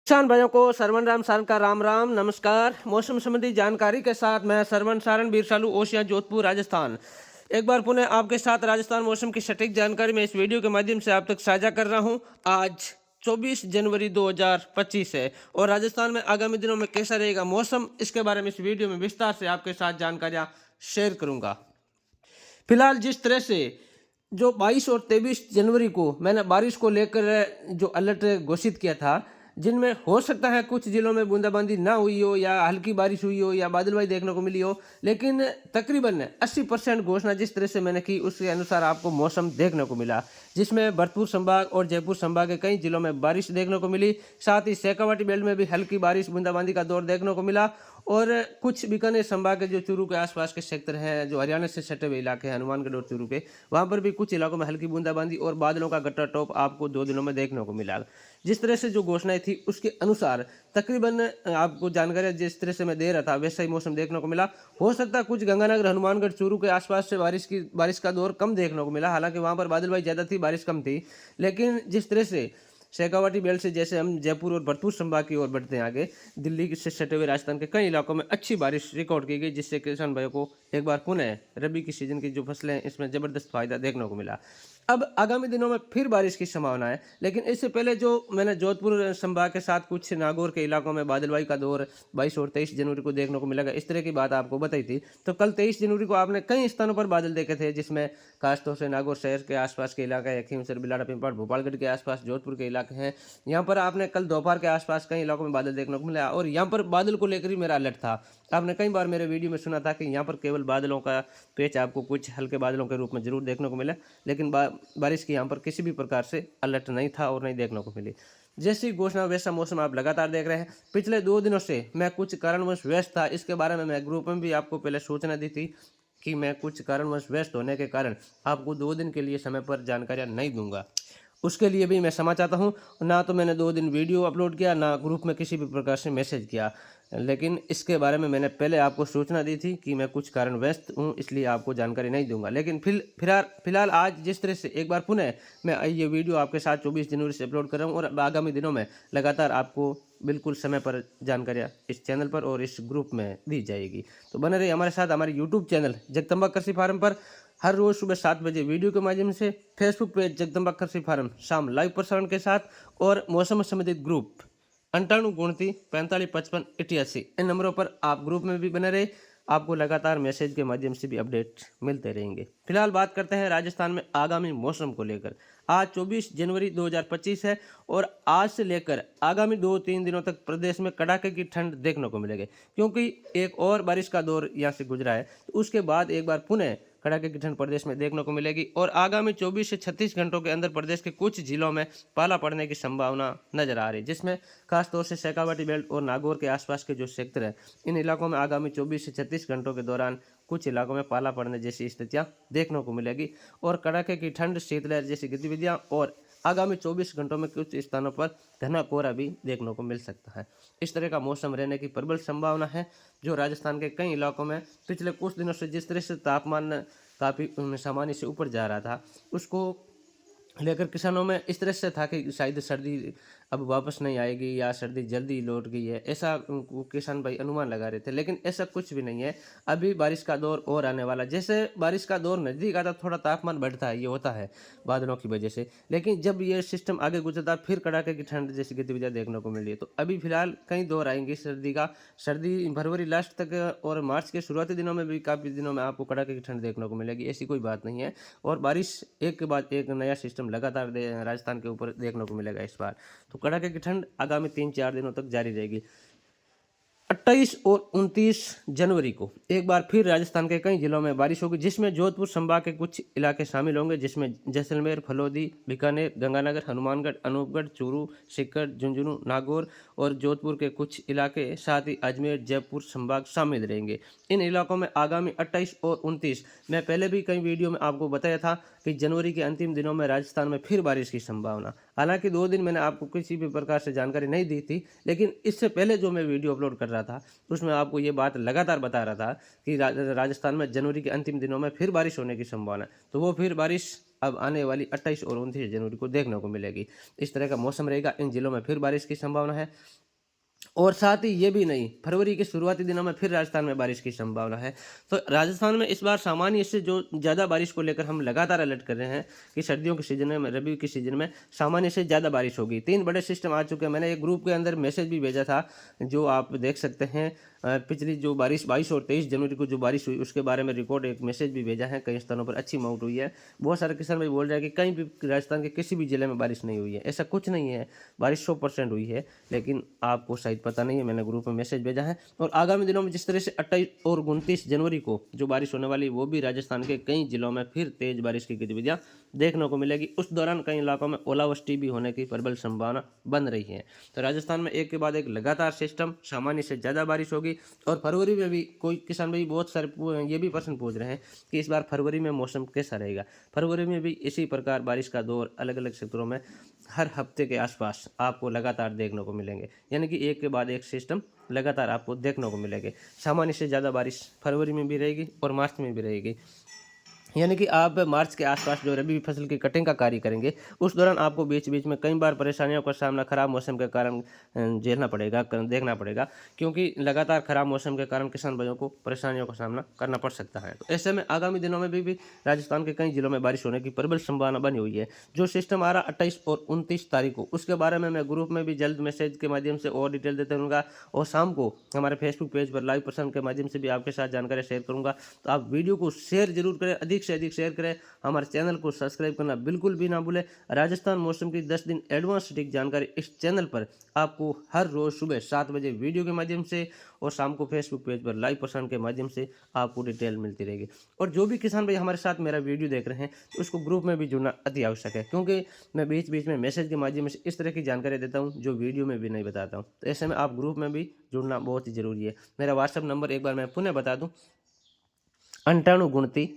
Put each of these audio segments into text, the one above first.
किसान भाइयों को सरवन राम सारन का राम राम नमस्कार। मौसम संबंधी जानकारी के साथ मैं सरवन सारन बीरसालू ओशिया जोधपुर राजस्थान एक बार पुनः आपके साथ राजस्थान मौसम की सटीक जानकारी मैं इस वीडियो के माध्यम से आप तक साझा कर रहा हूं। आज 24 जनवरी 2025 है और राजस्थान में आगामी दिनों में कैसा रहेगा मौसम, इसके बारे में इस वीडियो में विस्तार से आपके साथ जानकारियां शेयर करूंगा। फिलहाल जिस तरह से जो 22 और 23 जनवरी को मैंने बारिश को लेकर जो अलर्ट घोषित किया था, जिनमें हो सकता है कुछ जिलों में बूंदाबांदी ना हुई हो या हल्की बारिश हुई हो या बादलवाई देखने को मिली हो, लेकिन तकरीबन 80% घोषणा जिस तरह से मैंने की उसके अनुसार आपको मौसम देखने को मिला, जिसमें भरतपुर संभाग और जयपुर संभाग के कई जिलों में बारिश देखने को मिली। साथ ही शेखावाटी बेल्ट में भी हल्की बारिश बूंदाबांदी का दौर देखने को मिला और कुछ बीकानेर संभाग के जो चूरू के आसपास के क्षेत्र हैं, जो हरियाणा से सटे हुए इलाके हैं, हनुमानगढ़ और चूरू के, वहाँ पर भी कुछ इलाकों में हल्की बूंदाबांदी और बादलों का गट्टा टॉप आपको 2 दिनों में देखने को मिला। जिस तरह से जो घोषणाएं थी उसके अनुसार तकरीबन आपको जानकारी जिस तरह से मैं दे रहा था वैसा ही मौसम देखने को मिला। हो सकता है कुछ गंगानगर, हनुमानगढ़, चूरू के आसपास से बारिश का दौर कम देखने को मिला, हालांकि वहाँ पर बादलबाई ज़्यादा थी, बारिश कम थी। लेकिन जिस तरह से शेखावाटी बेल्ट से जैसे हम जयपुर और भरतपुर संभाग की ओर बढ़ते हैं आगे, दिल्ली से सटे हुए राजस्थान के कई इलाकों में अच्छी बारिश रिकॉर्ड की गई, जिससे किसान भाइयों को एक बार पुनः रबी की सीजन की जो फसलें हैं इसमें ज़बरदस्त फायदा देखने को मिला। अब आगामी दिनों में फिर बारिश की संभावना है, लेकिन इससे पहले जो मैंने जोधपुर संभाग के साथ कुछ नागौर के इलाकों में बादलवाई का दौर 22 और 23 जनवरी को देखने को मिलेगा, इस तरह की बात आपको बताई थी। तो कल 23 जनवरी को आपने कई स्थानों पर बादल देखे थे, जिसमें खासतौर से नागौर शहर के आसपास के इलाके हैं, खीमसर, बिलाड़ा, पिंपड़, भोपालगढ़ के आसपास जोधपुर के इलाके हैं। यहाँ पर आपने कल दोपहर के आसपास कई इलाकों में बादल देखने को मिला और यहाँ पर बादल को लेकर ही मेरा अलर्ट था। आपने कई बार मेरे वीडियो में सुना था कि यहाँ पर केवल बादलों का पेच आपको कुछ हल्के बादलों के रूप में जरूर देखने को मिला, लेकिन बारिश की यहाँ पर किसी भी प्रकार से अलर्ट नहीं था और नहीं देखने को मिली। जैसी घोषणा वैसा मौसम आप लगातार देख रहे हैं। पिछले 2 दिनों से मैं कुछ कारणवश व्यस्त था, इसके बारे में मैं ग्रुप में भी आपको पहले सूचना दी थी कि मैं कुछ कारणवश व्यस्त होने के कारण आपको 2 दिन के लिए समय पर जानकारियाँ नहीं दूंगा। उसके लिए भी मैं क्षमा चाहता हूँ। ना तो मैंने 2 दिन वीडियो अपलोड किया, ना ग्रुप में किसी भी प्रकार से मैसेज किया, लेकिन इसके बारे में मैंने पहले आपको सूचना दी थी कि मैं कुछ कारण व्यस्त हूँ, इसलिए आपको जानकारी नहीं दूंगा। लेकिन फिलहाल आज जिस तरह से एक बार पुनः मैं ये वीडियो आपके साथ 24 जनवरी से अपलोड कर रहा हूँ और आगामी दिनों में लगातार आपको बिल्कुल समय पर जानकारियाँ इस चैनल पर और इस ग्रुप में दी जाएगी। तो बने रहिए हमारे साथ हमारे यूट्यूब चैनल जगदम्बा कृषि फार्म पर हर रोज सुबह 7 बजे वीडियो के माध्यम से, फेसबुक पेज जगदम्बा कृषि फार्म शाम लाइव प्रसारण के साथ, और मौसम संबंधित ग्रुप 98 29 45 55 88 इन नंबरों पर आप ग्रुप में भी बने रहे। आपको लगातार मैसेज के माध्यम से भी अपडेट मिलते रहेंगे। फिलहाल बात करते हैं राजस्थान में आगामी मौसम को लेकर। आज 24 जनवरी 2025 है और आज से लेकर आगामी 2-3 दिनों तक प्रदेश में कड़ाके की ठंड देखने को मिलेगी, क्योंकि एक और बारिश का दौर यहाँ से गुजरा है। तो उसके बाद एक बार पुनः कड़ाके की ठंड प्रदेश में देखने को मिलेगी और आगामी 24 से 36 घंटों के अंदर प्रदेश के कुछ जिलों में पाला पड़ने की संभावना नजर आ रही है, जिसमें खासतौर से शेखावाटी बेल्ट और नागौर के आसपास के जो क्षेत्र हैं, इन इलाकों में आगामी 24 से 36 घंटों के दौरान कुछ इलाकों में पाला पड़ने जैसी स्थितियां देखने को मिलेगी और कड़ाके की ठंड, शीतलहर जैसी गतिविधियां, और आगामी 24 घंटों में कुछ स्थानों पर घना कोहरा भी देखने को मिल सकता है। इस तरह का मौसम रहने की प्रबल संभावना है। जो राजस्थान के कई इलाकों में पिछले कुछ दिनों से जिस तरह से तापमान काफ़ी सामान्य से ऊपर जा रहा था, उसको लेकर किसानों में इस तरह से था कि शायद सर्दी अब वापस नहीं आएगी या सर्दी जल्दी लौट गई है, ऐसा किसान भाई अनुमान लगा रहे थे, लेकिन ऐसा कुछ भी नहीं है। अभी बारिश का दौर और आने वाला। जैसे बारिश का दौर नज़दीक आता थोड़ा तापमान बढ़ता है, ये होता है बादलों की वजह से, लेकिन जब ये सिस्टम आगे गुजरता फिर कड़ाके की ठंड जैसी गतिविधियाँ देखने को मिल रही है। तो अभी फिलहाल कई दौर आएंगे सर्दी का। सर्दी फरवरी लास्ट तक और मार्च के शुरुआती दिनों में भी काफ़ी दिनों में आपको कड़ाके की ठंड देखने को मिलेगी, ऐसी कोई बात नहीं है। और बारिश एक के बाद एक नया सिस्टम लगातार राजस्थान के ऊपर देखने को मिलेगा इस बार। तो कड़ाके की ठंड आगामी 3-4 दिनों तक जारी रहेगी। 28 और 29 जनवरी को एक बार फिर राजस्थान के कई जिलों में बारिश होगी, जिसमें जोधपुर संभाग के कुछ इलाके शामिल होंगे, जिसमें जैसलमेर, फलोदी, बीकानेर, गंगानगर, हनुमानगढ़, अनूपगढ़, चूरू, सीकर, झुंझुनू, नागौर और जोधपुर के कुछ इलाके, साथ ही अजमेर, जयपुर संभाग शामिल रहेंगे। इन इलाकों में आगामी 28 और 29, मैं पहले भी कई वीडियो में आपको बताया था कि जनवरी के अंतिम दिनों में राजस्थान में फिर बारिश की संभावना। हालांकि 2 दिन मैंने आपको किसी भी प्रकार से जानकारी नहीं दी थी, लेकिन इससे पहले जो मैं वीडियो अपलोड कर रहा था उसमें आपको ये बात लगातार बता रहा था कि राजस्थान में जनवरी के अंतिम दिनों में फिर बारिश होने की संभावना है। तो वो फिर बारिश अब आने वाली 28 और 29 जनवरी को देखने को मिलेगी। इस तरह का मौसम रहेगा, इन जिलों में फिर बारिश की संभावना है। और साथ ही ये भी नहीं, फरवरी के शुरुआती दिनों में फिर राजस्थान में बारिश की संभावना है। तो राजस्थान में इस बार सामान्य से जो ज़्यादा बारिश को लेकर हम लगातार अलर्ट कर रहे हैं कि सर्दियों के सीजन में, रबी के सीजन में सामान्य से ज़्यादा बारिश होगी। 3 बड़े सिस्टम आ चुके हैं। मैंने एक ग्रुप के अंदर मैसेज भी भेजा था, जो आप देख सकते हैं। पिछली जो बारिश 22 और 23 जनवरी को जो बारिश हुई उसके बारे में रिकॉर्ड एक मैसेज भी भेजा है। कई स्थानों पर अच्छी अमाउंट हुई है। बहुत सारे किसान भाई बोल रहे हैं कि कहीं भी राजस्थान के किसी भी जिले में बारिश नहीं हुई है। ऐसा कुछ नहीं है, बारिश 100% हुई है, लेकिन आपको शायद पता नहीं है। मैंने ग्रुप में मैसेज भेजा है। और आगामी दिनों में जिस तरह से 28 और 29 जनवरी को जो बारिश होने वाली, वो भी राजस्थान के कई जिलों में फिर तेज बारिश की गतिविधियां देखने को मिलेगी। उस दौरान कई इलाकों में ओलावृष्टि भी होने की प्रबल संभावना बन रही है। तो राजस्थान में एक के बाद एक लगातार सिस्टम, सामान्य से ज़्यादा बारिश होगी। और फरवरी में भी कोई किसान भाई बहुत सारे ये भी प्रश्न पूछ रहे हैं कि इस बार फरवरी में मौसम कैसा रहेगा। फरवरी में भी इसी प्रकार बारिश का दौर अलग अलग क्षेत्रों में हर हफ्ते के आसपास आपको लगातार देखने को मिलेंगे। यानी कि एक के बाद एक सिस्टम लगातार आपको देखने को मिलेंगे। सामान्य से ज़्यादा बारिश फरवरी में भी रहेगी और मार्च में भी रहेगी। यानी कि आप मार्च के आसपास जो रबी फसल की कटिंग का कार्य करेंगे, उस दौरान आपको बीच बीच में कई बार परेशानियों का सामना खराब मौसम के कारण झेलना पड़ेगा, देखना पड़ेगा। क्योंकि लगातार खराब मौसम के कारण किसान भाइयों को परेशानियों का सामना करना पड़ सकता है। तो ऐसे में आगामी दिनों में भी राजस्थान के कई जिलों में बारिश होने की प्रबल संभावना बनी हुई है। जो सिस्टम आ रहा 28 और 29 तारीख को, उसके बारे में मैं ग्रुप में भी जल्द मैसेज के माध्यम से और डिटेल देते रहूँगा। और शाम को हमारे फेसबुक पेज पर लाइव प्रसारण के माध्यम से भी आपके साथ जानकारी शेयर करूँगा। तो आप वीडियो को शेयर जरूर करें, अधिक से अधिक शेयर करें। हमारे चैनल को सब्सक्राइब करना बिल्कुल भी ना भूलें। राजस्थान मौसम की 10 दिन एडवांस सटीक जानकारी इस चैनल पर आपको हर रोज सुबह 7 बजे वीडियो के माध्यम से और शाम को फेसबुक पेज पर लाइव प्रसारण के माध्यम से आपको डिटेल मिलती रहेगी। और जो भी किसान भाई हमारे साथ मेरा वीडियो देख रहे हैं, तो उसको ग्रुप में भी जुड़ना अति आवश्यक है। क्योंकि मैं बीच बीच में मैसेज के माध्यम से इस तरह की जानकारी देता हूँ जो वीडियो में भी नहीं बताता हूँ। तो ऐसे में आप ग्रुप में भी जुड़ना बहुत ही जरूरी है। मेरा व्हाट्सएप नंबर एक बार मैं पुनः बता दूँ, 9829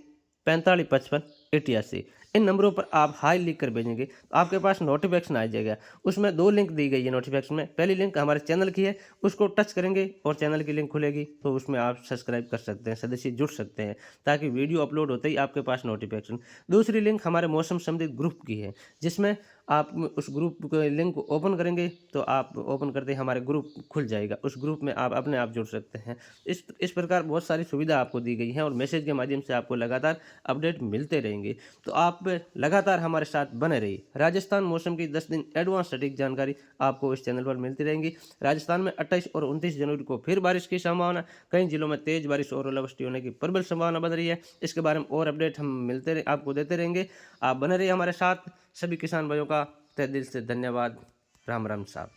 4555 88। इन नंबरों पर आप हाई लिख कर भेजेंगे तो आपके पास नोटिफिकेशन आ जाएगा। उसमें 2 लिंक दी गई है नोटिफिकेशन में। पहली लिंक हमारे चैनल की है, उसको टच करेंगे और चैनल की लिंक खुलेगी, तो उसमें आप सब्सक्राइब कर सकते हैं, सदस्य जुड़ सकते हैं, ताकि वीडियो अपलोड होते ही आपके पास नोटिफिकेशन। दूसरी लिंक हमारे मौसम संबंधित ग्रुप की है, जिसमें आप उस ग्रुप के लिंक को ओपन करेंगे तो आप ओपन करते ही हमारे ग्रुप खुल जाएगा। उस ग्रुप में आप अपने आप जुड़ सकते हैं। इस प्रकार बहुत सारी सुविधा आपको दी गई है और मैसेज के माध्यम से आपको लगातार अपडेट मिलते रहेंगे। तो आप लगातार हमारे साथ बने रहिए। राजस्थान मौसम की 10 दिन एडवांस सटीक जानकारी आपको इस चैनल पर मिलती रहेंगी। राजस्थान में 28 और 29 जनवरी को फिर बारिश की संभावना, कई जिलों में तेज बारिश और ओलावृष्टि होने की प्रबल संभावना बन रही है। इसके बारे में और अपडेट हम आपको देते रहेंगे। आप बने रहिए हमारे साथ। सभी किसान भाइयों का तहे दिल से धन्यवाद। राम राम साहब।